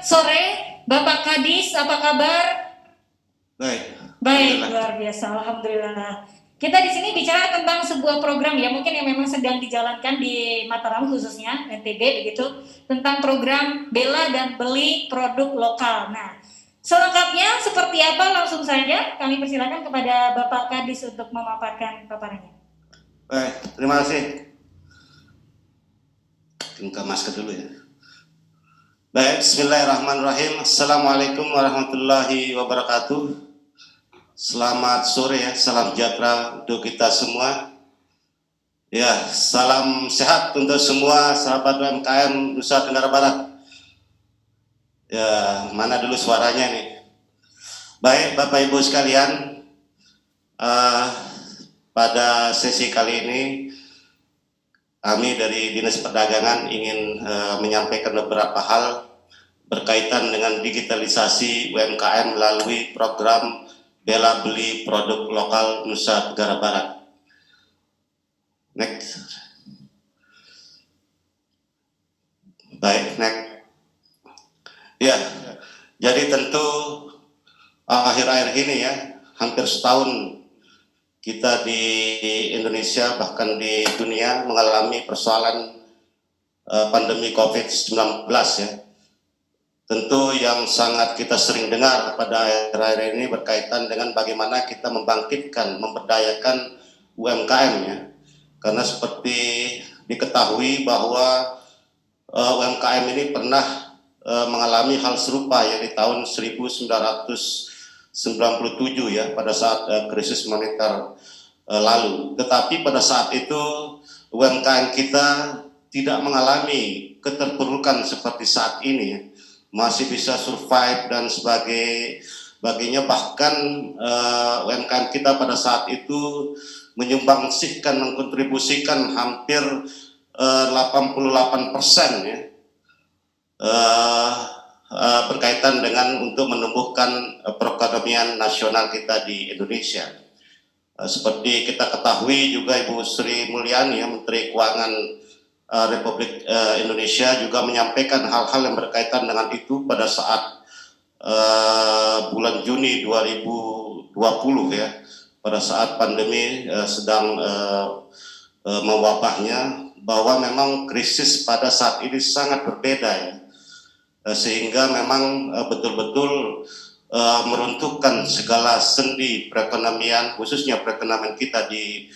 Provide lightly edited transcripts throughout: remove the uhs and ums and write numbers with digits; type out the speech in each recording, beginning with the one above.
sore, Bapak Kadis, apa kabar? Baik, luar biasa, alhamdulillah. Kita di sini bicara tentang sebuah program ya, mungkin yang memang sedang dijalankan di Mataram khususnya, NTB begitu, tentang program bela dan beli produk lokal. Nah, selengkapnya seperti apa langsung saja kami persilakan kepada Bapak Kadis untuk memaparkan paparannya. Baik, terima kasih. Buka masker dulu ya. Baik, bismillahirrahmanirrahim. Assalamualaikum warahmatullahi wabarakatuh. Selamat sore ya, salam sejahtera untuk kita semua. Ya, salam sehat untuk semua sahabat UMKM Nusa Tenggara Barat. Ya, mana dulu suaranya nih. Baik, Bapak Ibu sekalian, pada sesi kali ini kami dari Dinas Perdagangan ingin menyampaikan beberapa hal berkaitan dengan digitalisasi UMKM melalui program bela beli produk lokal Nusa Tenggara Barat. Next. Baik, next. Ya, jadi tentu akhir-akhir ini ya, hampir setahun kita di Indonesia bahkan di dunia mengalami persoalan pandemi COVID-19 ya. Tentu yang sangat kita sering dengar pada akhir-akhir ini berkaitan dengan bagaimana kita membangkitkan, memberdayakan UMKM ya. Karena seperti diketahui bahwa UMKM ini pernah mengalami hal serupa ya di tahun 1997 ya pada saat krisis moneter lalu. Tetapi pada saat itu UMKM kita tidak mengalami keterpurukan seperti saat ini ya. Masih bisa survive dan sebagainya, bahkan UMKM kita pada saat itu menyumbangsihkan, mengkontribusikan hampir 88% ya berkaitan dengan untuk menumbuhkan perekonomian nasional kita di Indonesia. Seperti kita ketahui juga Ibu Sri Mulyani, Menteri Keuangan Republik Indonesia juga menyampaikan hal-hal yang berkaitan dengan itu pada saat bulan Juni 2020 ya, pada saat pandemi sedang mewabahnya, bahwa memang krisis pada saat ini sangat berbeda ya, sehingga memang betul-betul meruntuhkan segala sendi perekonomian, khususnya perekonomian kita di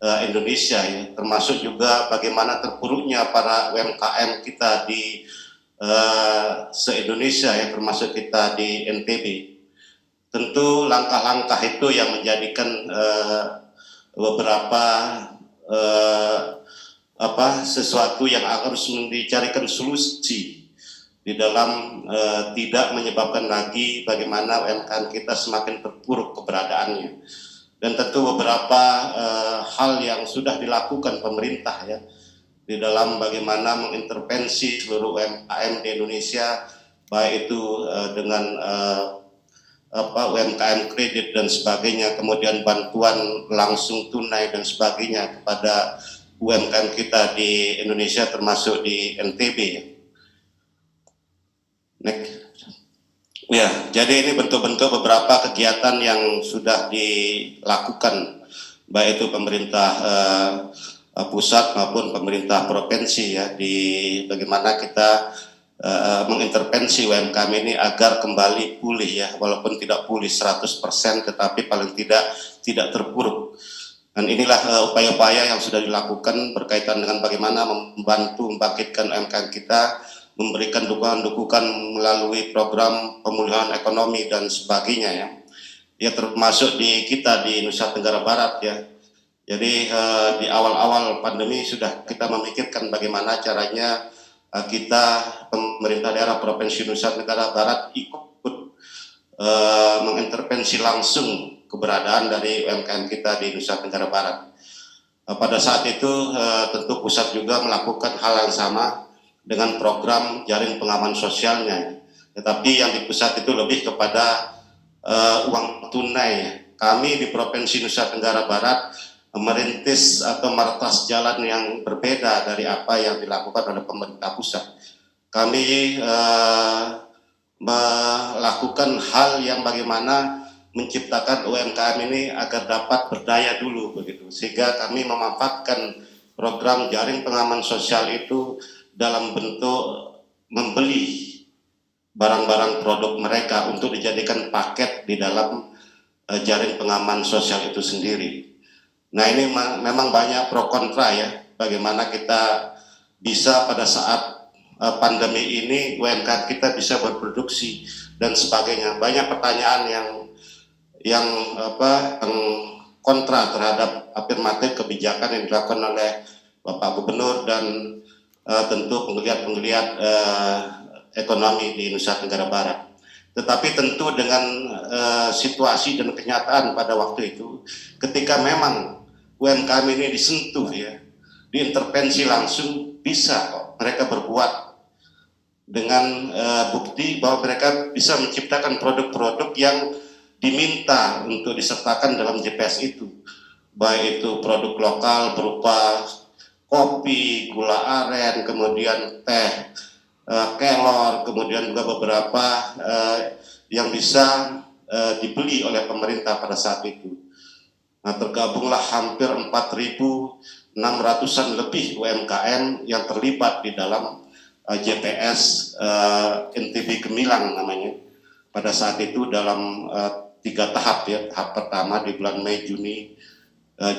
Indonesia ya, termasuk juga bagaimana terpuruknya para UMKM kita di se-Indonesia ya, termasuk kita di NTB. Tentu langkah-langkah itu yang menjadikan beberapa sesuatu yang harus dicarikan solusi di dalam tidak menyebabkan lagi bagaimana UMKM kita semakin terpuruk keberadaannya. Dan tentu beberapa hal yang sudah dilakukan pemerintah ya di dalam bagaimana mengintervensi seluruh UMKM di Indonesia, baik itu dengan UMKM kredit dan sebagainya, kemudian bantuan langsung tunai dan sebagainya kepada UMKM kita di Indonesia termasuk di NTB. Next. Ya, jadi ini bentuk-bentuk beberapa kegiatan yang sudah dilakukan, baik itu pemerintah pusat maupun pemerintah provinsi ya, di bagaimana kita mengintervensi UMKM ini agar kembali pulih ya, walaupun tidak pulih 100%, tetapi paling tidak terpuruk. Dan inilah upaya-upaya yang sudah dilakukan berkaitan dengan bagaimana membantu membangkitkan UMKM kita, memberikan dukungan melalui program pemulihan ekonomi dan sebagainya ya. Ya termasuk di kita di Nusa Tenggara Barat ya. Jadi di awal-awal pandemi sudah kita memikirkan bagaimana caranya kita pemerintah daerah Provinsi Nusa Tenggara Barat ikut mengintervensi langsung keberadaan dari UMKM kita di Nusa Tenggara Barat. Pada saat itu tentu pusat juga melakukan hal yang sama dengan program jaring pengaman sosialnya, tetapi yang di pusat itu lebih kepada uang tunai. Kami di Provinsi Nusa Tenggara Barat merintis atau meretas jalan yang berbeda dari apa yang dilakukan oleh pemerintah pusat. Kami melakukan hal yang bagaimana menciptakan UMKM ini agar dapat berdaya dulu begitu, sehingga kami memanfaatkan program jaring pengaman sosial itu dalam bentuk membeli barang-barang produk mereka untuk dijadikan paket di dalam jaring pengaman sosial itu sendiri. Nah, ini memang banyak pro kontra ya, bagaimana kita bisa pada saat pandemi ini UMKM kita bisa berproduksi dan sebagainya. Banyak pertanyaan yang kontra terhadap afirmatif kebijakan yang dilakukan oleh Bapak Gubernur dan tentu penggeliat-penggeliat ekonomi di Nusa Tenggara Barat. Tetapi tentu dengan situasi dan kenyataan pada waktu itu, ketika memang UMKM ini disentuh ya, diintervensi langsung, bisa kok mereka berbuat dengan bukti bahwa mereka bisa menciptakan produk-produk yang diminta untuk disertakan dalam JPS itu, baik itu produk lokal berupa kopi, gula aren, kemudian teh, kelor, kemudian juga beberapa yang bisa dibeli oleh pemerintah pada saat itu. Nah, tergabunglah hampir 4.600-an lebih UMKM yang terlibat di dalam JPS NTB Gemilang namanya. Pada saat itu dalam 3 tahap ya. Tahap pertama di bulan Mei, Juni,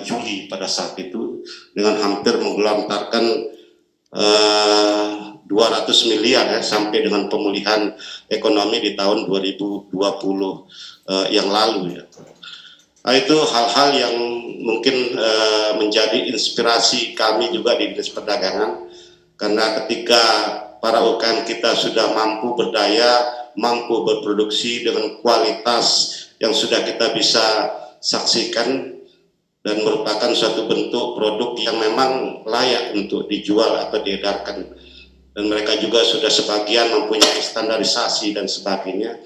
Juli pada saat itu dengan hampir menggelontarkan 200 miliar ya, sampai dengan pemulihan ekonomi di tahun 2020 yang lalu ya. Nah, itu hal-hal yang mungkin menjadi inspirasi kami juga di Dinas Perdagangan, karena ketika para UMKM kita sudah mampu berdaya, mampu berproduksi dengan kualitas yang sudah kita bisa saksikan dan merupakan suatu bentuk produk yang memang layak untuk dijual atau diedarkan, dan mereka juga sudah sebagian mempunyai standarisasi dan sebagainya.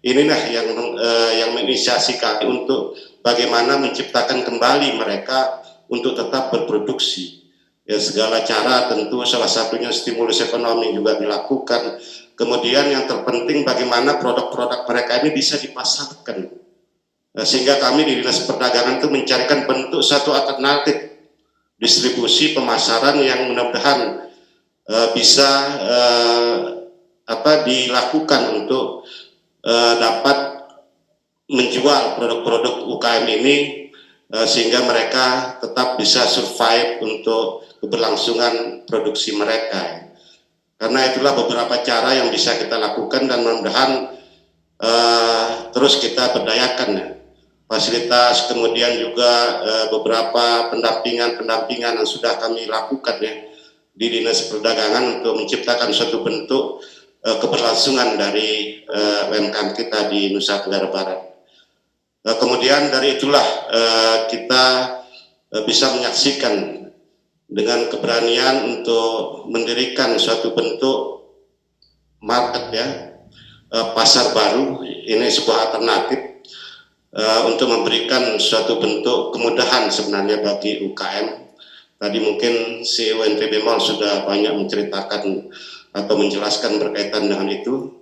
Inilah yang menginisiasi kami untuk bagaimana menciptakan kembali mereka untuk tetap berproduksi. Ya, segala cara tentu salah satunya stimulus ekonomi juga dilakukan. Kemudian yang terpenting bagaimana produk-produk mereka ini bisa dipasarkan. Sehingga kami di Dinas Perdagangan itu mencarikan bentuk satu alternatif distribusi pemasaran yang mudah-mudahan bisa dilakukan untuk dapat menjual produk-produk UKM ini sehingga mereka tetap bisa survive untuk keberlangsungan produksi mereka. Karena itulah beberapa cara yang bisa kita lakukan dan mudah-mudahan terus kita berdayakan ya. Fasilitas, kemudian juga beberapa pendampingan yang sudah kami lakukan ya di Dinas Perdagangan untuk menciptakan suatu bentuk keberlangsungan dari UMKM kita di Nusa Tenggara Barat. Kemudian dari itulah kita bisa menyaksikan dengan keberanian untuk mendirikan suatu bentuk market ya, pasar baru. Ini sebuah alternatif untuk memberikan suatu bentuk kemudahan sebenarnya bagi UKM. Tadi mungkin CEO NTB Mall sudah banyak menceritakan atau menjelaskan berkaitan dengan itu.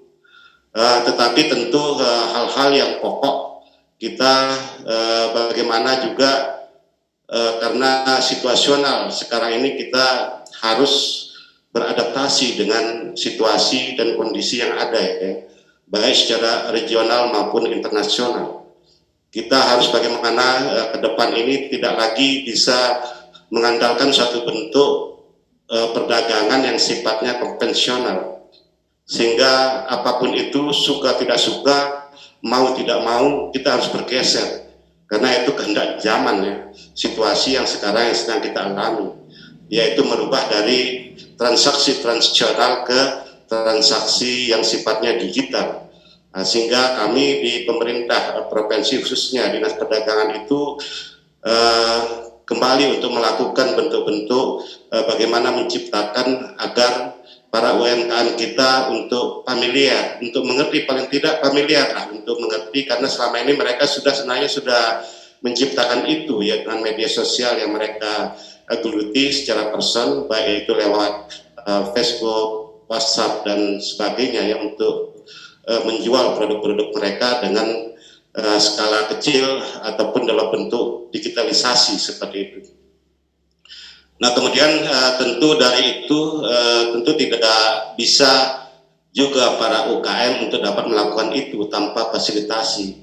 Tetapi tentu hal-hal yang pokok kita bagaimana juga karena situasional sekarang ini kita harus beradaptasi dengan situasi dan kondisi yang ada ya, baik secara regional maupun internasional. Kita harus bagaimana ke depan ini tidak lagi bisa mengandalkan suatu bentuk perdagangan yang sifatnya konvensional, sehingga apapun itu suka tidak suka, mau tidak mau kita harus bergeser karena itu kehendak zaman ya, situasi yang sekarang yang sedang kita alami, yaitu merubah dari transaksi tradisional ke transaksi yang sifatnya digital. Nah, sehingga kami di pemerintah provinsi khususnya Dinas Perdagangan itu kembali untuk melakukan bentuk-bentuk bagaimana menciptakan agar para UMKM kita untuk familiar, untuk mengerti, paling tidak familiar lah, untuk mengerti, karena selama ini mereka sebenarnya sudah menciptakan itu ya dengan media sosial yang mereka geluti secara person, baik itu lewat Facebook, WhatsApp dan sebagainya ya, untuk menjual produk-produk mereka dengan skala kecil ataupun dalam bentuk digitalisasi seperti itu. Nah kemudian tentu dari itu tentu tidak bisa juga para UKM untuk dapat melakukan itu tanpa fasilitasi,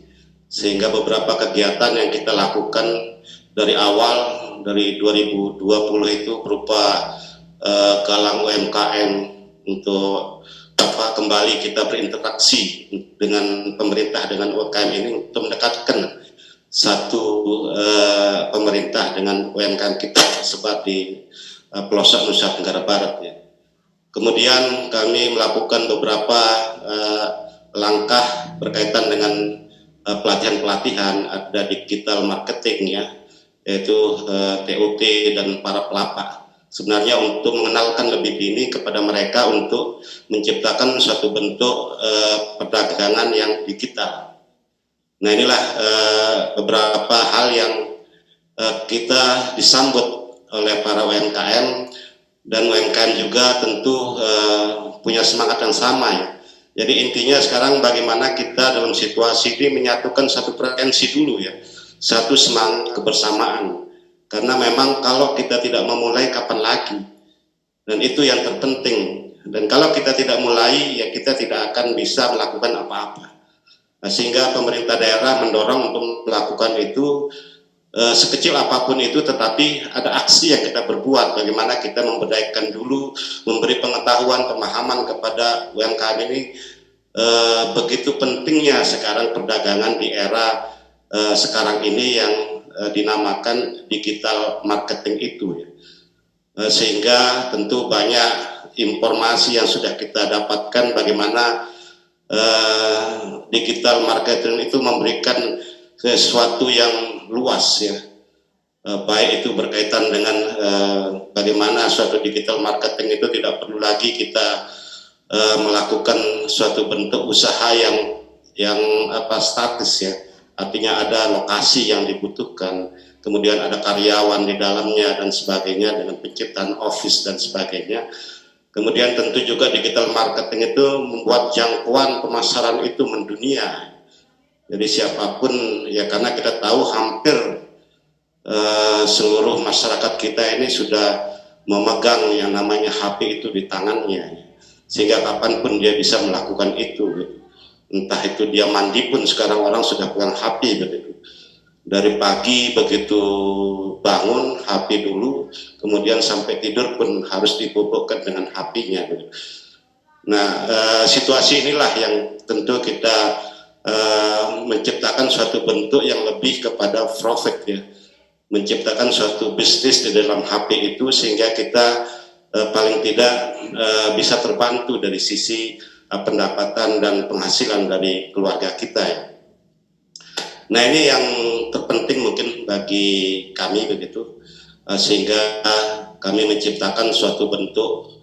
sehingga beberapa kegiatan yang kita lakukan dari awal dari 2020 itu berupa galang UMKM untuk kembali kita berinteraksi dengan pemerintah, dengan UMKM ini untuk mendekatkan satu pemerintah dengan UMKM kita sebab di pelosok Nusa Tenggara Barat ya. Kemudian kami melakukan beberapa langkah berkaitan dengan pelatihan-pelatihan, ada digital marketing ya, yaitu TOT dan para pelapak. Sebenarnya untuk mengenalkan lebih dini kepada mereka untuk menciptakan suatu bentuk perdagangan yang digital. Nah inilah beberapa hal yang kita disambut oleh para UMKM, dan UMKM juga tentu punya semangat yang sama ya. Jadi intinya sekarang bagaimana kita dalam situasi ini menyatukan satu frekuensi dulu ya, satu semangat kebersamaan. Karena memang kalau kita tidak memulai kapan lagi, dan itu yang terpenting. Dan kalau kita tidak mulai ya kita tidak akan bisa melakukan apa-apa. Nah, sehingga pemerintah daerah mendorong untuk melakukan itu sekecil apapun itu, tetapi ada aksi yang kita berbuat. Bagaimana kita memberdayakan dulu, memberi pengetahuan, pemahaman kepada UMKM ini. Begitu pentingnya sekarang perdagangan di era sekarang ini yang dinamakan digital marketing itu ya. Sehingga tentu banyak informasi yang sudah kita dapatkan bagaimana digital marketing itu memberikan sesuatu yang luas ya, baik itu berkaitan dengan bagaimana suatu digital marketing itu tidak perlu lagi kita melakukan suatu bentuk usaha yang statis ya, artinya ada lokasi yang dibutuhkan, kemudian ada karyawan di dalamnya dan sebagainya dengan penciptaan office dan sebagainya. Kemudian tentu juga digital marketing itu membuat jangkauan pemasaran itu mendunia. Jadi siapapun ya, karena kita tahu hampir seluruh masyarakat kita ini sudah memegang yang namanya HP itu di tangannya, sehingga kapanpun dia bisa melakukan itu. Entah itu dia mandi pun sekarang orang sudah pegang HP begitu. Dari pagi begitu bangun HP dulu, kemudian sampai tidur pun harus dibobokkan dengan HP-nya. Nah situasi inilah yang tentu kita menciptakan suatu bentuk yang lebih kepada profit ya, menciptakan suatu bisnis di dalam HP itu, sehingga kita paling tidak bisa terbantu dari sisi pendapatan dan penghasilan dari keluarga kita ya. Nah ini yang terpenting mungkin bagi kami begitu, sehingga kami menciptakan suatu bentuk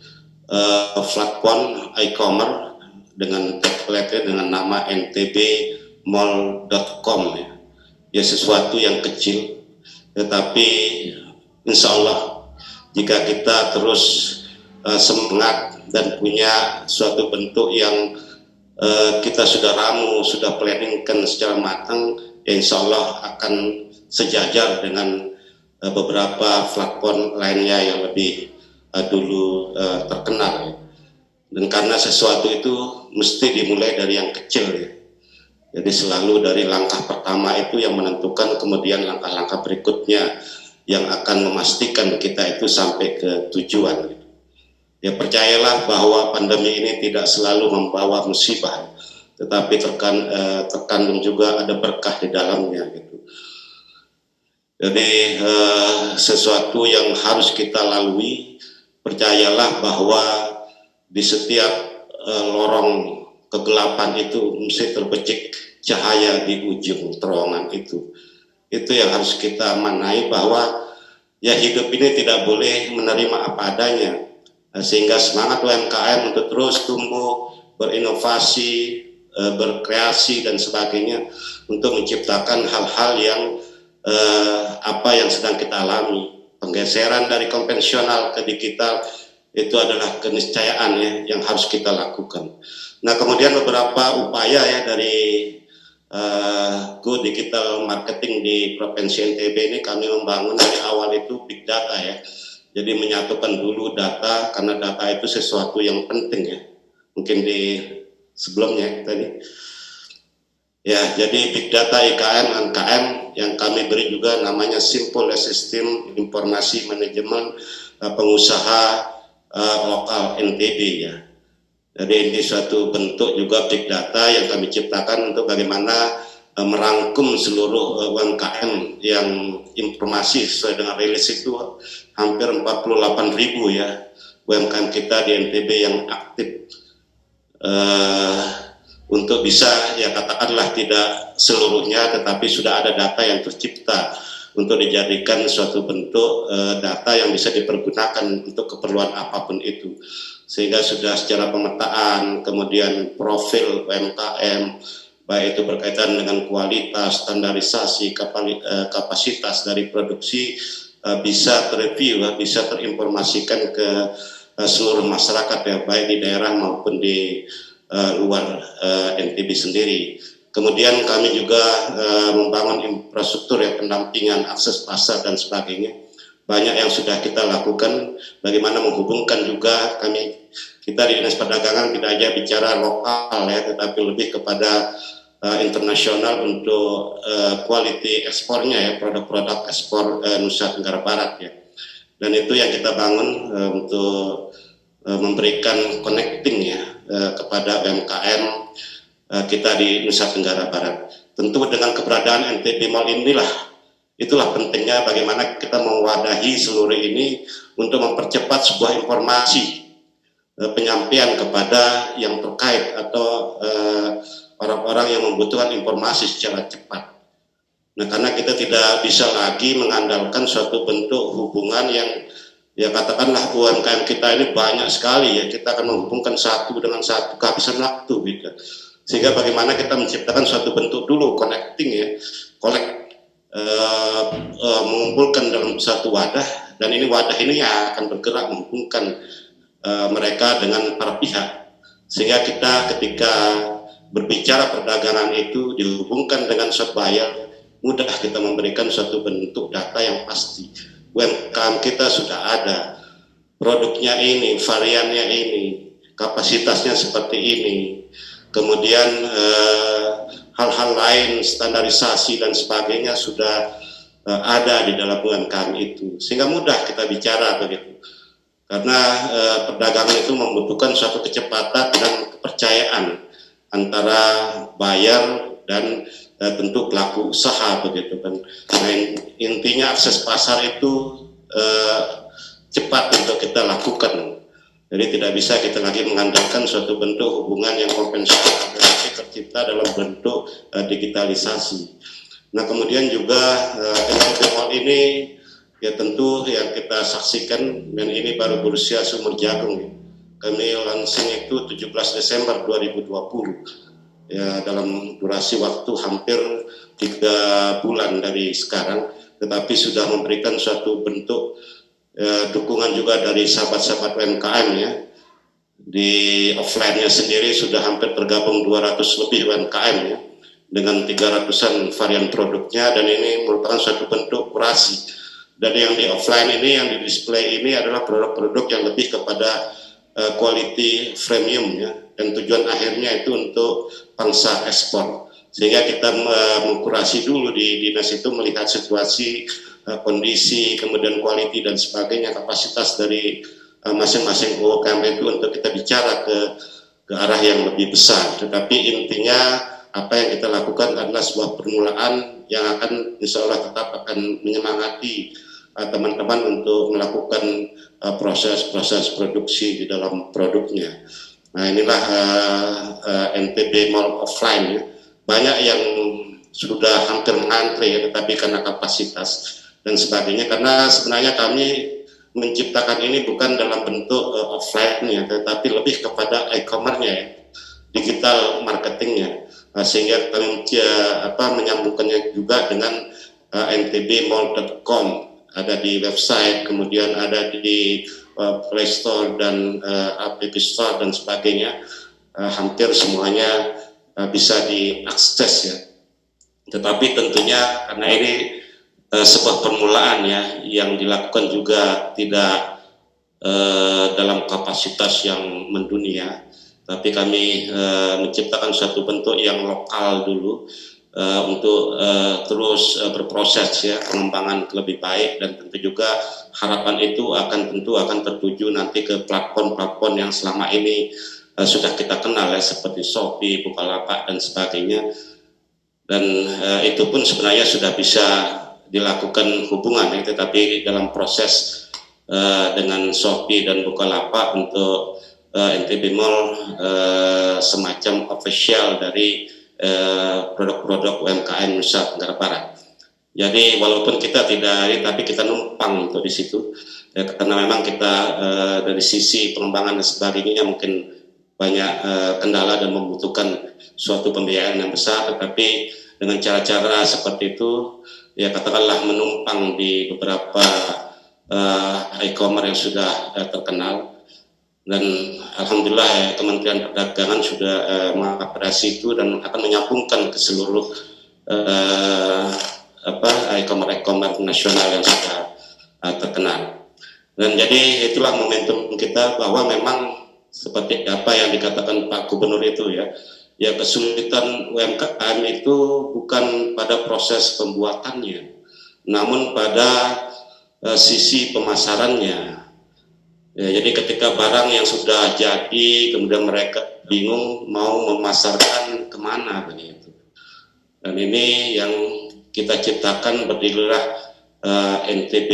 platform e-commerce dengan template dengan nama ntbmall.com ya. Ya sesuatu yang kecil, tetapi insya Allah jika kita terus semangat dan punya suatu bentuk yang kita sudah ramu, sudah planningkan secara matang, ya insya Allah akan sejajar dengan beberapa platform lainnya yang lebih dulu terkenal. Dan karena sesuatu itu mesti dimulai dari yang kecil ya. Jadi selalu dari langkah pertama itu yang menentukan kemudian langkah-langkah berikutnya yang akan memastikan kita itu sampai ke tujuan. Ya percayalah bahwa pandemi ini tidak selalu membawa musibah, tetapi terkandung juga ada berkah di dalamnya gitu. Jadi sesuatu yang harus kita lalui, percayalah bahwa di setiap lorong kegelapan itu mesti terpecik cahaya di ujung terowongan itu. Itu yang harus kita manai, bahwa ya hidup ini tidak boleh menerima apa adanya, sehingga semangat UMKM untuk terus tumbuh, berinovasi, berkreasi dan sebagainya untuk menciptakan hal-hal yang apa yang sedang kita alami, penggeseran dari konvensional ke digital. Itu adalah keniscayaan ya, yang harus kita lakukan. Nah, kemudian beberapa upaya ya dari Go Digital Marketing di Provinsi NTB ini kami membangun dari awal itu big data ya. Jadi menyatukan dulu data karena data itu sesuatu yang penting ya. Mungkin di sebelumnya tadi. Ya, jadi big data IKM dan KM yang kami beri juga namanya Simple System Informasi Manajemen Pengusaha Lokal NTB ya. Jadi ini suatu bentuk juga big data yang kami ciptakan untuk bagaimana merangkum seluruh UMKM yang informasi sesuai dengan rilis itu hampir 48.000 ya UMKM kita di NTB yang aktif untuk bisa ya katakanlah tidak seluruhnya tetapi sudah ada data yang tercipta untuk dijadikan suatu bentuk data yang bisa dipergunakan untuk keperluan apapun itu. Sehingga sudah secara pemetaan, kemudian profil UMKM, baik itu berkaitan dengan kualitas, standarisasi, kapasitas dari produksi, bisa terreview, bisa terinformasikan ke seluruh masyarakat ya, baik di daerah maupun di luar NTB sendiri. Kemudian kami juga membangun infrastruktur ya, pendampingan, akses pasar dan sebagainya. Banyak yang sudah kita lakukan, bagaimana menghubungkan juga kita di Dinas Perdagangan tidak hanya bicara lokal ya, tetapi lebih kepada internasional untuk quality ekspornya ya, produk-produk ekspor Nusa Tenggara Barat ya. Dan itu yang kita bangun untuk memberikan connecting ya kepada UMKM kita di Nusa Tenggara Barat. Tentu dengan keberadaan NTB Mall inilah itulah pentingnya bagaimana kita mewadahi seluruh ini untuk mempercepat sebuah informasi penyampaian kepada yang terkait atau orang-orang yang membutuhkan informasi secara cepat. Nah, karena kita tidak bisa lagi mengandalkan suatu bentuk hubungan yang ya katakanlah UMKM kita ini banyak sekali ya, kita akan menghubungkan satu dengan satu kehabisan waktu gitu. Sehingga bagaimana kita menciptakan suatu bentuk dulu connecting ya, mengumpulkan dalam satu wadah, dan ini wadah ini yang akan bergerak menghubungkan mereka dengan para pihak, sehingga kita ketika berbicara perdagangan itu dihubungkan dengan supplier, mudah kita memberikan suatu bentuk data yang pasti. UMKM kita sudah ada, produknya ini, variannya ini, kapasitasnya seperti ini, kemudian hal-hal lain, standarisasi dan sebagainya sudah ada di dalam UMKM itu, sehingga mudah kita bicara begitu. Karena perdagangan itu membutuhkan suatu kecepatan dan kepercayaan antara buyer dan tentu pelaku usaha begitu kan. Nah, intinya akses pasar itu cepat untuk kita lakukan. Jadi tidak bisa kita lagi mengandalkan suatu bentuk hubungan yang konvensional, tetapi tercipta dalam bentuk digitalisasi. Nah, kemudian juga NTB Mall ini ya tentu yang kita saksikan, dan ini baru berusia seumur jagung ya. Kami launching itu 17 Desember 2020 ya, dalam durasi waktu hampir 3 bulan dari sekarang, tetapi sudah memberikan suatu bentuk dukungan juga dari sahabat-sahabat UMKM ya. Di offline-nya sendiri sudah hampir tergabung 200 lebih UMKM ya, dengan 300-an varian produknya, dan ini merupakan suatu bentuk kurasi. Dan yang di offline ini, yang di display ini adalah produk-produk yang lebih kepada quality premium ya, dan tujuan akhirnya itu untuk pangsa ekspor. Sehingga kita mengkurasi dulu di dinas itu, melihat situasi, kondisi, kemudian quality dan sebagainya, kapasitas dari masing-masing UMKM itu untuk kita bicara ke arah yang lebih besar. Tetapi intinya apa yang kita lakukan adalah sebuah permulaan yang akan insya Allah tetap akan menyemangati teman-teman untuk melakukan proses-proses produksi di dalam produknya. Nah, inilah NTB Mall offline ya. Banyak yang sudah hampir mengantri ya, tetapi karena kapasitas dan sebagainya, karena sebenarnya kami menciptakan ini bukan dalam bentuk offline-nya, tetapi lebih kepada e-commerce-nya ya, digital marketingnya, sehingga kami menyambungkannya juga dengan ntbmall.com, ada di website, kemudian ada di Play Store dan App Store dan sebagainya. hampir semuanya bisa diakses ya. Tetapi tentunya karena ini sebuah permulaan ya, yang dilakukan juga tidak dalam kapasitas yang mendunia, tapi kami menciptakan suatu bentuk yang lokal dulu untuk terus berproses ya, pengembangan lebih baik, dan tentu juga harapan itu akan tertuju nanti ke platform-platform yang selama ini sudah kita kenal ya, seperti Shopee, Bukalapak dan sebagainya, dan itu pun sebenarnya sudah bisa dilakukan hubungan ya, tetapi dalam proses dengan Shopee dan Bukalapak untuk NTB Mall semacam official dari produk-produk UMKM Nusa Tenggara Barat. Jadi walaupun kita tidak ini, tapi kita numpang untuk di situ ya, karena memang kita dari sisi pengembangan dan sebagainya mungkin banyak kendala dan membutuhkan suatu pembiayaan yang besar, tetapi dengan cara-cara seperti itu ya, katakanlah menumpang di beberapa e-commerce yang sudah terkenal. Dan alhamdulillah Kementerian Perdagangan sudah mengapresiasi itu dan akan menyambungkan ke seluruh e-commerce nasional yang sudah terkenal. Dan jadi itulah momentum kita, bahwa memang seperti apa yang dikatakan Pak Gubernur itu ya, ya kesulitan UMKM itu bukan pada proses pembuatannya, namun pada sisi pemasarannya. Ya, jadi ketika barang yang sudah jadi, kemudian mereka bingung mau memasarkan kemana begitu. Dan ini yang kita ciptakan, berdirilah NTB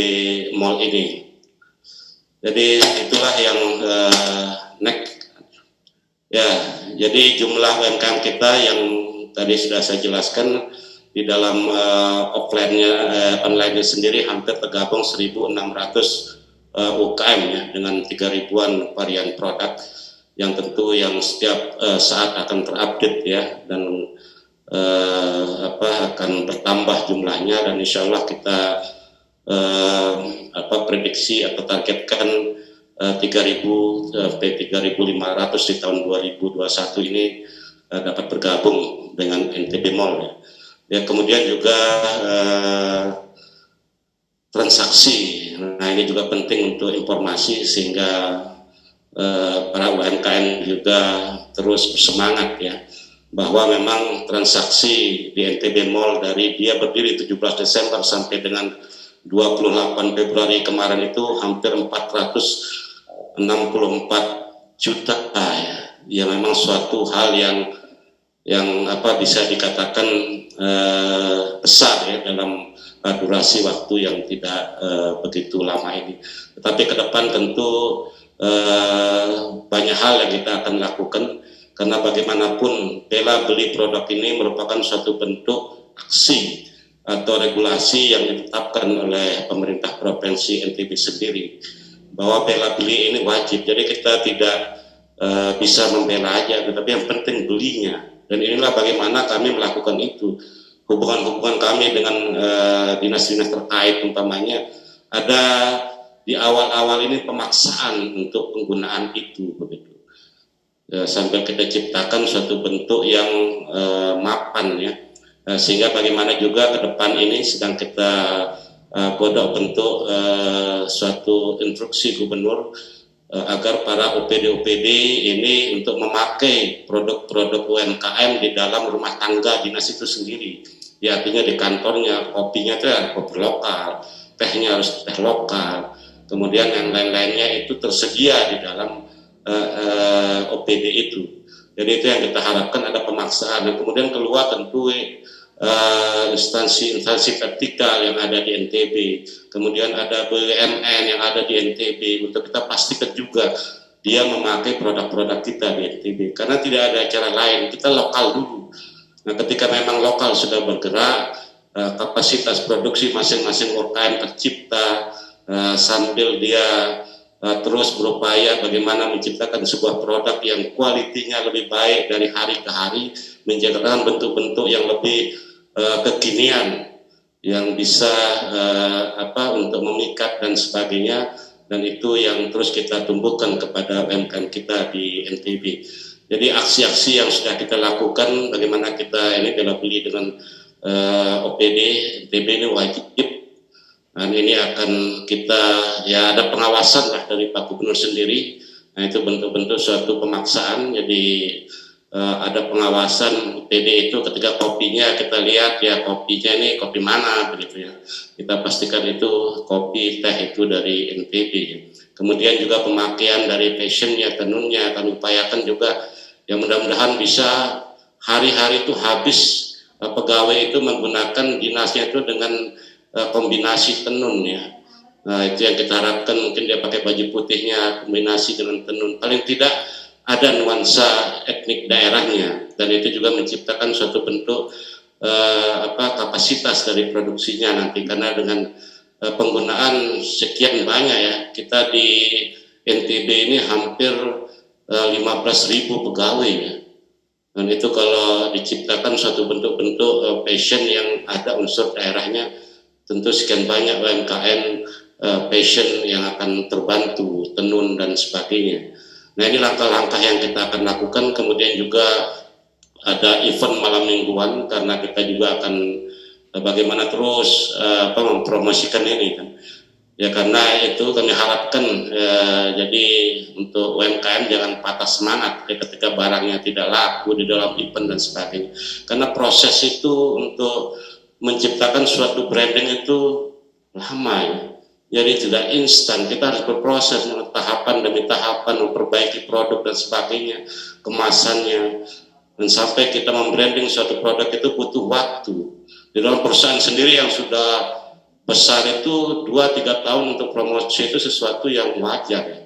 Mall ini. Jadi itulah yang next. Ya, jadi jumlah UMKM kita yang tadi sudah saya jelaskan di dalam online sendiri hampir tergabung 1.600 UKM ya, dengan 3.000-an varian produk yang tentu yang setiap saat akan terupdate ya, dan akan bertambah jumlahnya, dan insya Allah kita prediksi atau targetkan 3.000 sampai 3.500 di tahun 2021 ini dapat bergabung dengan NTB Mall ya. Ya, kemudian juga transaksi. Nah, ini juga penting untuk informasi sehingga para UMKM juga terus bersemangat ya, bahwa memang transaksi di NTB Mall dari dia berdiri 17 Desember sampai dengan 28 Februari kemarin itu hampir 464 juta ya. Ya memang suatu hal yang bisa dikatakan besar ya dalam durasi waktu yang tidak begitu lama ini. Tetapi ke depan tentu banyak hal yang kita akan lakukan, karena bagaimanapun bela beli produk ini merupakan suatu bentuk aksi atau regulasi yang ditetapkan oleh pemerintah provinsi NTB sendiri, bahwa bela beli ini wajib. Jadi kita tidak bisa membela aja, tetapi yang penting belinya. Dan inilah bagaimana kami melakukan itu. Hubungan-hubungan kami dengan dinas-dinas terkait, umpamanya ada di awal-awal ini pemaksaan untuk penggunaan itu begitu, sampai kita ciptakan suatu bentuk yang mapan ya, sehingga bagaimana juga ke depan ini sedang kita godok bentuk suatu instruksi gubernur agar para OPD-OPD ini untuk memakai produk-produk UMKM di dalam rumah tangga dinas itu sendiri. Ya, artinya di kantornya kopinya itu kopi lokal, tehnya harus teh lokal, kemudian yang lain-lainnya itu tersedia di dalam OPD itu. Jadi itu yang kita harapkan, ada pemaksaan. Dan kemudian keluar tentu instansi vertikal yang ada di NTB, kemudian ada BUMN yang ada di NTB, untuk kita pastikan juga dia memakai produk-produk kita di NTB, karena tidak ada cara lain, kita lokal dulu. Nah, ketika memang lokal sudah bergerak, kapasitas produksi masing-masing UMKM tercipta, sambil dia terus berupaya bagaimana menciptakan sebuah produk yang kualitinya lebih baik dari hari ke hari, menciptakan bentuk-bentuk yang lebih kekinian, yang bisa untuk memikat dan sebagainya, dan itu yang terus kita tumbuhkan kepada UMKM kita di NTB. Jadi aksi-aksi yang sudah kita lakukan, bagaimana kita ini bela beli dengan OPD, NTB ini wajib, dan ini akan kita ya ada pengawasan lah dari Pak Gubernur sendiri. Nah itu bentuk-bentuk suatu pemaksaan, jadi ada pengawasan PD itu ketika kopinya kita lihat ya kopinya ini kopi mana begitu ya, kita pastikan itu kopi teh itu dari NTB. Kemudian juga pemakaian dari passionnya, tenunnya kami upayakan juga yang mudah-mudahan bisa hari-hari itu habis pegawai itu menggunakan dinasnya itu dengan kombinasi tenun ya. Nah itu yang kita harapkan, mungkin dia pakai baju putihnya kombinasi dengan tenun, paling tidak ada nuansa etnik daerahnya, dan itu juga menciptakan suatu bentuk kapasitas dari produksinya nanti, karena dengan penggunaan sekian banyak ya, kita di NTB ini hampir 15.000 pegawai ya, dan itu kalau diciptakan suatu bentuk-bentuk passion yang ada unsur daerahnya, tentu sekian banyak UMKM passion yang akan terbantu, tenun dan sebagainya. Nah ini langkah-langkah yang kita akan lakukan. Kemudian juga ada event malam mingguan, karena kita juga akan bagaimana terus mempromosikan ini kan. Ya karena itu kami harapkan jadi untuk UMKM jangan patah semangat ketika barangnya tidak laku di dalam event dan sebagainya. Karena proses itu untuk menciptakan suatu branding itu lama ya. Jadi tidak instan, kita harus berproses tahapan demi tahapan, memperbaiki produk dan sebagainya, kemasannya, dan sampai kita membranding suatu produk itu butuh waktu. Di dalam perusahaan sendiri yang sudah besar itu 2-3 tahun untuk promosi itu sesuatu yang wajar ya.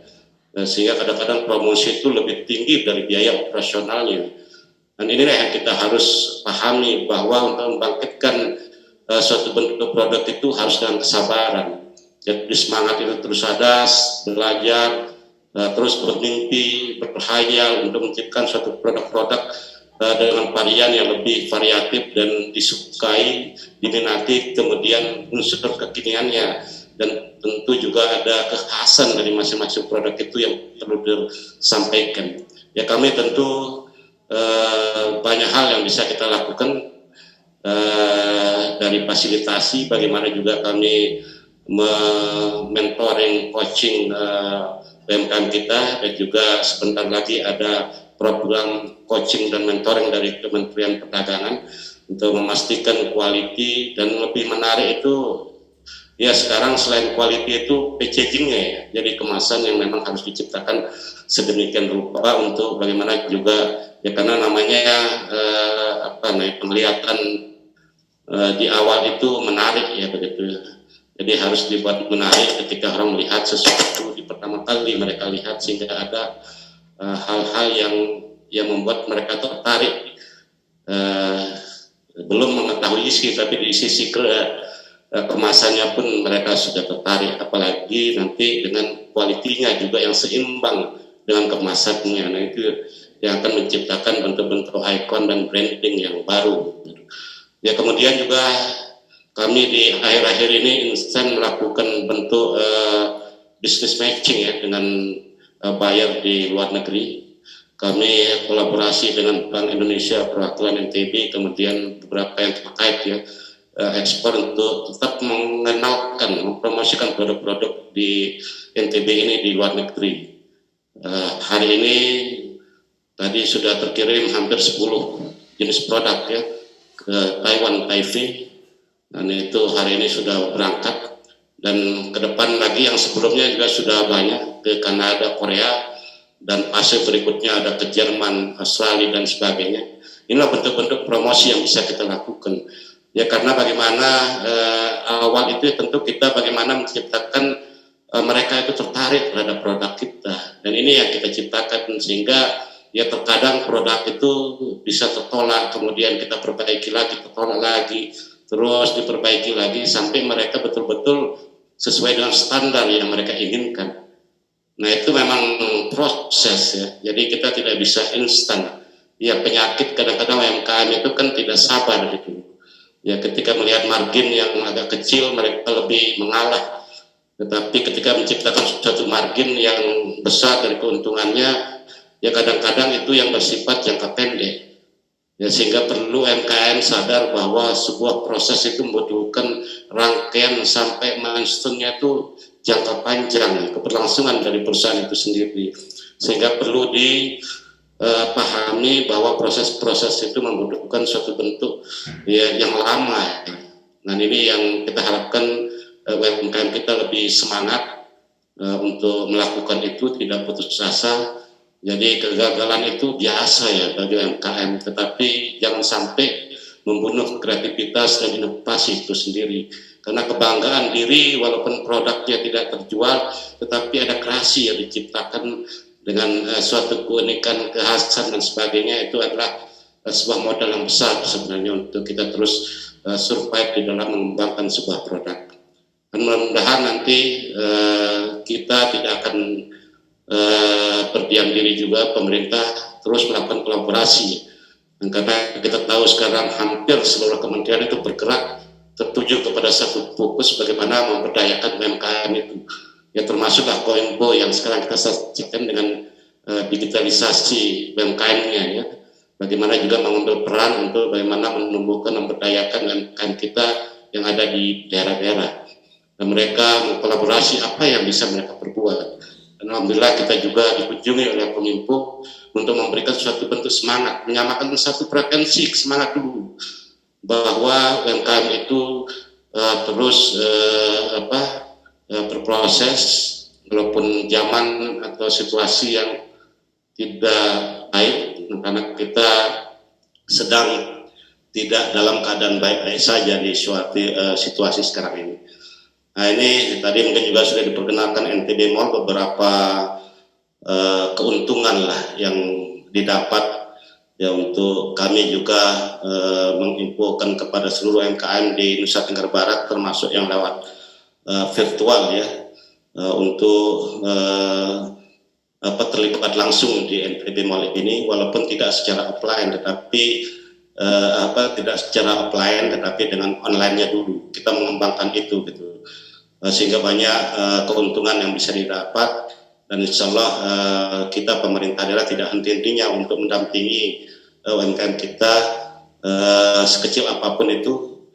Sehingga kadang-kadang promosi itu lebih tinggi dari biaya operasionalnya. Dan inilah yang kita harus pahami, bahwa untuk membangkitkan suatu bentuk produk itu harus dengan kesabaran. Jadi semangat itu terus ada, belajar, terus bermimpi, berhayal untuk menciptakan suatu produk-produk dengan varian yang lebih variatif dan disukai, diminati, kemudian unsur kekiniannya, dan tentu juga ada kekhasan dari masing-masing produk itu yang perlu disampaikan. Ya kami tentu banyak hal yang bisa kita lakukan, dari fasilitasi, bagaimana juga kami mentoring, coaching UMKM kita, dan juga sebentar lagi ada program coaching dan mentoring dari Kementerian Perdagangan untuk memastikan quality, dan lebih menarik itu ya sekarang selain quality itu packagingnya ya, jadi kemasan yang memang harus diciptakan sedemikian rupa untuk bagaimana juga ya, karena namanya penglihatan di awal itu menarik ya begitu ya. Jadi harus dibuat menarik ketika orang melihat sesuatu di pertama kali mereka lihat, sehingga ada hal-hal yang membuat mereka tertarik, belum mengetahui isi, tapi di sisi kemasannya pun mereka sudah tertarik, apalagi nanti dengan kualitinya juga yang seimbang dengan kemasannya. Nah itu yang akan menciptakan bentuk-bentuk ikon dan branding yang baru. Ya kemudian juga kami di akhir-akhir ini instan melakukan bentuk business matching ya dengan buyer di luar negeri. Kami kolaborasi dengan Bank Indonesia, perwakilan NTB, kemudian beberapa yang terkait ya ekspor, untuk tetap mengenalkan, mempromosikan produk-produk di NTB ini di luar negeri. Hari ini tadi sudah terkirim hampir 10 jenis produk ya ke Taiwan, Taipei. Dan itu hari ini sudah berangkat, dan ke depan lagi yang sebelumnya juga sudah banyak ke Kanada, Korea, dan fase berikutnya ada ke Jerman, Australia dan sebagainya. Inilah bentuk-bentuk promosi yang bisa kita lakukan. Ya karena bagaimana awal itu tentu kita bagaimana menciptakan mereka itu tertarik terhadap produk kita, dan ini yang kita ciptakan, sehingga ya terkadang produk itu bisa tertolak, kemudian kita perbaiki lagi, tertolak lagi, terus diperbaiki lagi sampai mereka betul-betul sesuai dengan standar yang mereka inginkan. Nah itu memang proses ya, jadi kita tidak bisa instan. Ya penyakit kadang-kadang UMKM itu kan tidak sabar gitu. Ya ketika melihat margin yang agak kecil mereka lebih mengalah. Tetapi ketika menciptakan suatu margin yang besar dari keuntungannya, ya kadang-kadang itu yang bersifat jangka pendek. Ya, sehingga perlu UMKM sadar bahwa sebuah proses itu membutuhkan rangkaian sampai milestone-nya itu jangka panjang, keberlangsungan dari perusahaan itu sendiri. Sehingga perlu dipahami bahwa proses-proses itu membutuhkan suatu bentuk ya, yang lama. Nah, ini yang kita harapkan UMKM kita lebih semangat untuk melakukan itu, tidak putus asa. Jadi kegagalan itu biasa ya bagi UMKM, tetapi jangan sampai membunuh kreativitas dan inovasi itu sendiri. Karena kebanggaan diri walaupun produknya tidak terjual, tetapi ada kreasi yang diciptakan dengan suatu keunikan, kekhasan dan sebagainya, itu adalah sebuah modal yang besar sebenarnya untuk kita terus survive di dalam mengembangkan sebuah produk. Dan mudah-mudahan nanti kita tidak akan berdiam diri juga, pemerintah terus melakukan kolaborasi. Dan karena kita tahu sekarang hampir seluruh kementerian itu bergerak tertuju kepada satu fokus bagaimana memberdayakan UMKM itu. Ya termasuklah Koinfo yang sekarang kita saksikan dengan digitalisasi UMKM-nya ya. Bagaimana juga mengambil peran untuk bagaimana menumbuhkan, memberdayakan UMKM kita yang ada di daerah-daerah. Dan mereka mengkolaborasi apa yang bisa mereka perbuat. Dan alhamdulillah kita juga dikunjungi oleh Kominfo untuk memberikan suatu bentuk semangat, menyamakan satu frekuensi semangat dulu bahwa UMKM itu terus berproses walaupun zaman atau situasi yang tidak baik, karena kita sedang tidak dalam keadaan baik-baik saja di suatu situasi sekarang ini. Nah ini tadi mungkin juga sudah diperkenalkan NTB Mall beberapa keuntungan lah yang didapat ya untuk kami juga menginfokan kepada seluruh UMKM di Nusa Tenggara Barat termasuk yang lewat virtual ya untuk terlibat langsung di NTB Mall ini walaupun tidak secara offline tetapi tidak secara offline tetapi dengan online-nya dulu kita mengembangkan itu gitu. Sehingga banyak keuntungan yang bisa didapat dan insya Allah kita pemerintah daerah tidak henti-hentinya untuk mendampingi UMKM kita sekecil apapun itu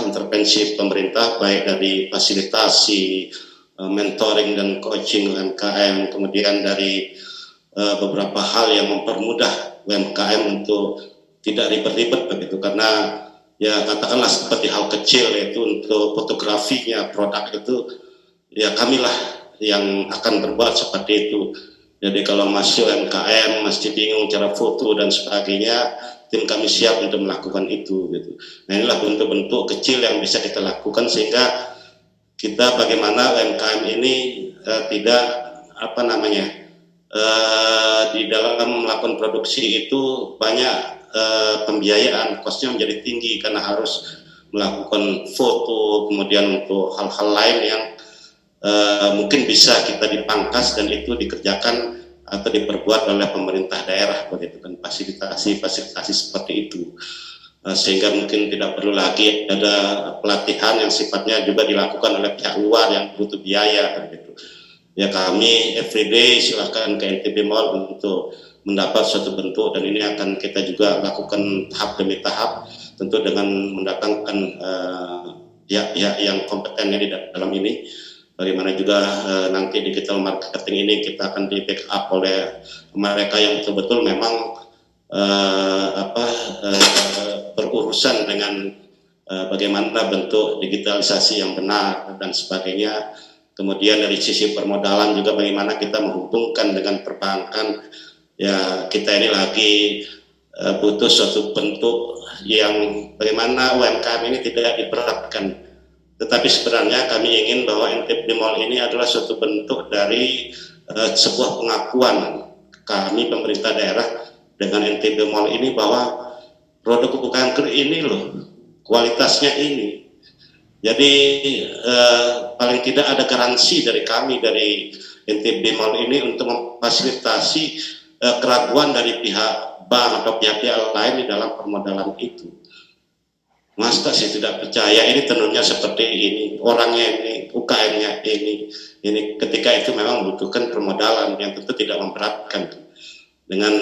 intervensi pemerintah baik dari fasilitasi, mentoring dan coaching UMKM, kemudian dari beberapa hal yang mempermudah UMKM untuk tidak ribet-ribet begitu karena ya katakanlah seperti hal kecil yaitu untuk fotografinya produk itu ya kamilah yang akan berbuat seperti itu. Jadi kalau masih UMKM masih bingung cara foto dan sebagainya, tim kami siap untuk melakukan itu gitu. Nah inilah bentuk-bentuk kecil yang bisa kita lakukan sehingga kita bagaimana UMKM ini tidak di dalam melakukan produksi itu banyak pembiayaan, kosnya menjadi tinggi karena harus melakukan foto, kemudian untuk hal-hal lain yang mungkin bisa kita dipangkas dan itu dikerjakan atau diperbuat oleh pemerintah daerah begitu kan, fasilitasi seperti itu sehingga mungkin tidak perlu lagi ada pelatihan yang sifatnya juga dilakukan oleh pihak luar yang butuh biaya begitu. Ya kami everyday silahkan ke NTB Mall untuk mendapat suatu bentuk dan ini akan kita juga lakukan tahap demi tahap tentu dengan mendatangkan yang kompetennya di dalam ini. Bagaimana juga nanti digital marketing ini kita akan di backup oleh mereka yang betul-betul memang berurusan dengan bagaimana bentuk digitalisasi yang benar dan sebagainya. Kemudian dari sisi permodalan juga bagaimana kita menghubungkan dengan perbankan. Ya kita ini lagi butuh suatu bentuk yang bagaimana UMKM ini tidak diberatkan. Tetapi sebenarnya kami ingin bahwa NTB Mall ini adalah suatu bentuk dari sebuah pengakuan kami pemerintah daerah dengan NTB Mall ini bahwa produk UMKM ini loh kualitasnya ini. Jadi paling tidak ada garansi dari kami dari NTB Mall ini untuk memfasilitasi keraguan dari pihak bank atau pihak-pihak lain di dalam permodalan itu. Masa sih tidak percaya ini tenurnya seperti ini, orangnya ini, UKM-nya ini ketika itu memang membutuhkan permodalan yang tentu tidak memberatkan dengan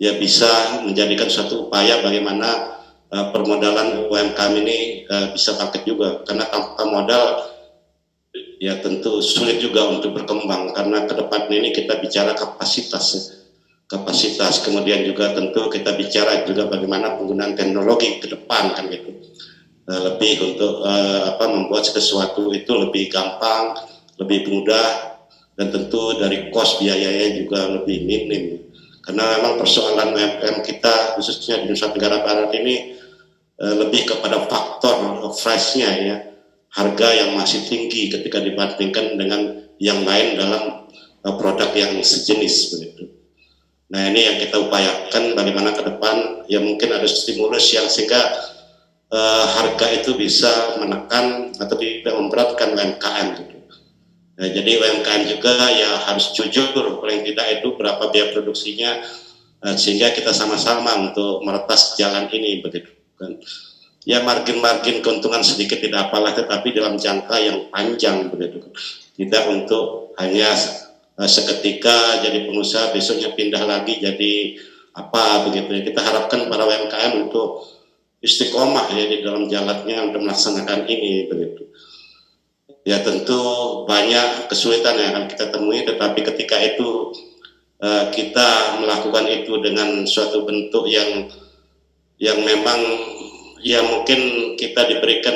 ya bisa menjadikan suatu upaya bagaimana permodalan UMKM ini bisa bangkit juga, karena tanpa modal ya tentu sulit juga untuk berkembang, karena ke depan ini kita bicara kapasitas ya. Kapasitas, kemudian juga tentu kita bicara juga bagaimana penggunaan teknologi ke depan kan gitu, lebih untuk membuat sesuatu itu lebih gampang, lebih mudah, dan tentu dari cost biayanya juga lebih minim, karena memang persoalan UMKM kita khususnya di Nusa Tenggara Barat ini lebih kepada faktor price-nya ya, harga yang masih tinggi ketika dibandingkan dengan yang lain dalam produk yang sejenis begitu. Nah ini yang kita upayakan bagaimana ke depan ya mungkin ada stimulus yang sehingga harga itu bisa menekan atau tidak memberatkan UMKM gitu. Nah, jadi UMKM juga ya harus jujur paling tidak itu berapa biaya produksinya sehingga kita sama-sama untuk meretas jalan ini begitu kan. Ya margin keuntungan sedikit tidak apalah, tetapi dalam jangka yang panjang begitu. Tidak untuk hanya seketika jadi pengusaha besoknya pindah lagi jadi apa begitu. Kita harapkan para UMKM untuk istiqomah ya di dalam jalannya untuk melaksanakan ini begitu. Ya tentu banyak kesulitan yang akan kita temui, tetapi ketika itu kita melakukan itu dengan suatu bentuk yang memang ya mungkin kita diberikan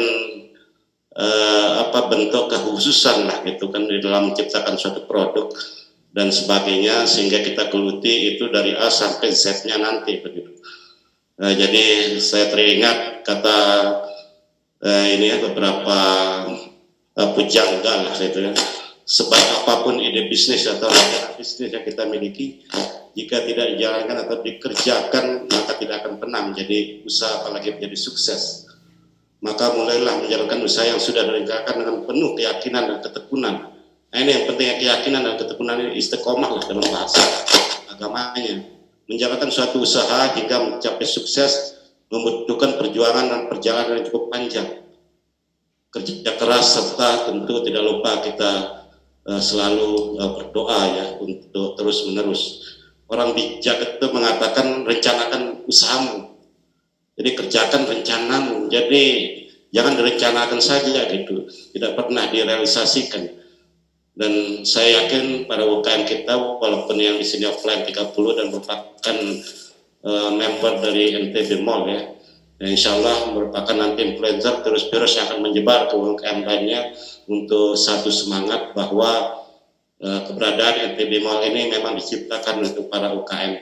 bentuk kekhususan lah gitu kan di dalam menciptakan suatu produk dan sebagainya, sehingga kita geluti itu dari A sampai Z-nya nanti begitu. Jadi saya teringat kata ini ya beberapa pujangga lah gitu ya, sebaik apapun ide bisnis atau rencana bisnis yang kita miliki, jika tidak dijalankan atau dikerjakan maka tidak akan pernah menjadi usaha apalagi menjadi sukses. Maka mulailah menjalankan usaha yang sudah direncanakan dengan penuh keyakinan dan ketekunan. Nah ini yang penting, keyakinan dan ketekunan ini istiqomah lah dalam bahasa agamanya. Menjalankan suatu usaha hingga mencapai sukses membutuhkan perjuangan dan perjalanan yang cukup panjang. Kerja keras serta tentu tidak lupa kita selalu berdoa ya untuk terus menerus. Orang bijak itu mengatakan rencanakan usahamu. Jadi kerjakan rencanamu. Jadi jangan direncanakan saja gitu, tidak pernah direalisasikan. Dan saya yakin pada UKM kita walaupun yang di sini offline 30 dan merupakan member dari NTB Mall ya, insya Allah merupakan nanti influencer terus-terus yang akan menyebar ke UKM lainnya untuk satu semangat bahwa keberadaan NTB Mall ini memang diciptakan untuk para UKM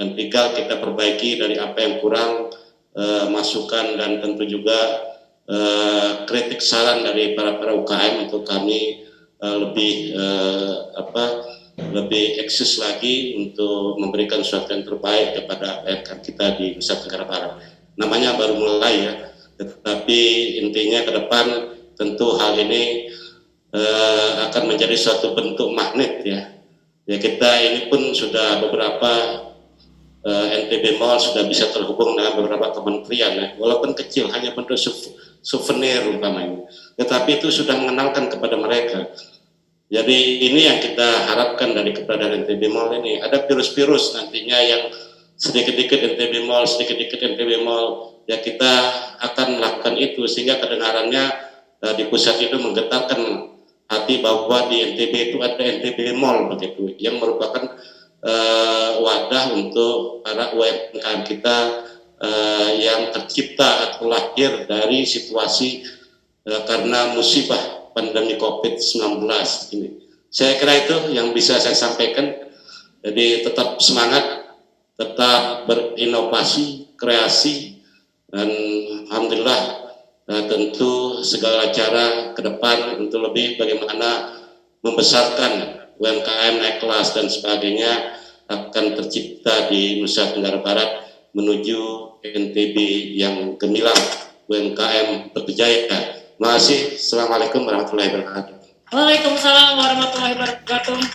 dan tinggal kita perbaiki dari apa yang kurang, masukan dan tentu juga kritik saran dari para UKM untuk kami lebih eksis lagi untuk memberikan sesuatu yang terbaik kepada UMKM kita di Nusa Tenggara Barat. Namanya baru mulai ya, tetapi intinya ke depan tentu hal ini akan menjadi suatu bentuk magnet ya. Ya kita ini pun sudah beberapa NTB Mall sudah bisa terhubung dengan beberapa kementerian ya, walaupun kecil hanya bentuk souvenir umpamanya, tetapi itu sudah mengenalkan kepada mereka. Jadi ini yang kita harapkan dari keberadaan NTB Mall ini. Ada virus-virus nantinya yang sedikit-sedikit NTB Mall, ya kita akan melakukan itu sehingga kedengarannya di pusat itu menggetarkan hati bahwa di NTB itu ada NTB Mall begitu, yang merupakan wadah untuk para UMKM kita yang tercipta atau lahir dari situasi karena musibah pandemi COVID-19 ini. Saya kira itu yang bisa saya sampaikan. Jadi tetap semangat, tetap berinovasi, kreasi, dan alhamdulillah tentu segala cara ke depan untuk lebih bagaimana membesarkan UMKM naik kelas dan sebagainya akan tercipta di Nusa Tenggara Barat menuju NTB yang gemilang, UMKM berjaya. Terima kasih. Assalamualaikum warahmatullahi wabarakatuh. Waalaikumsalam warahmatullahi wabarakatuh.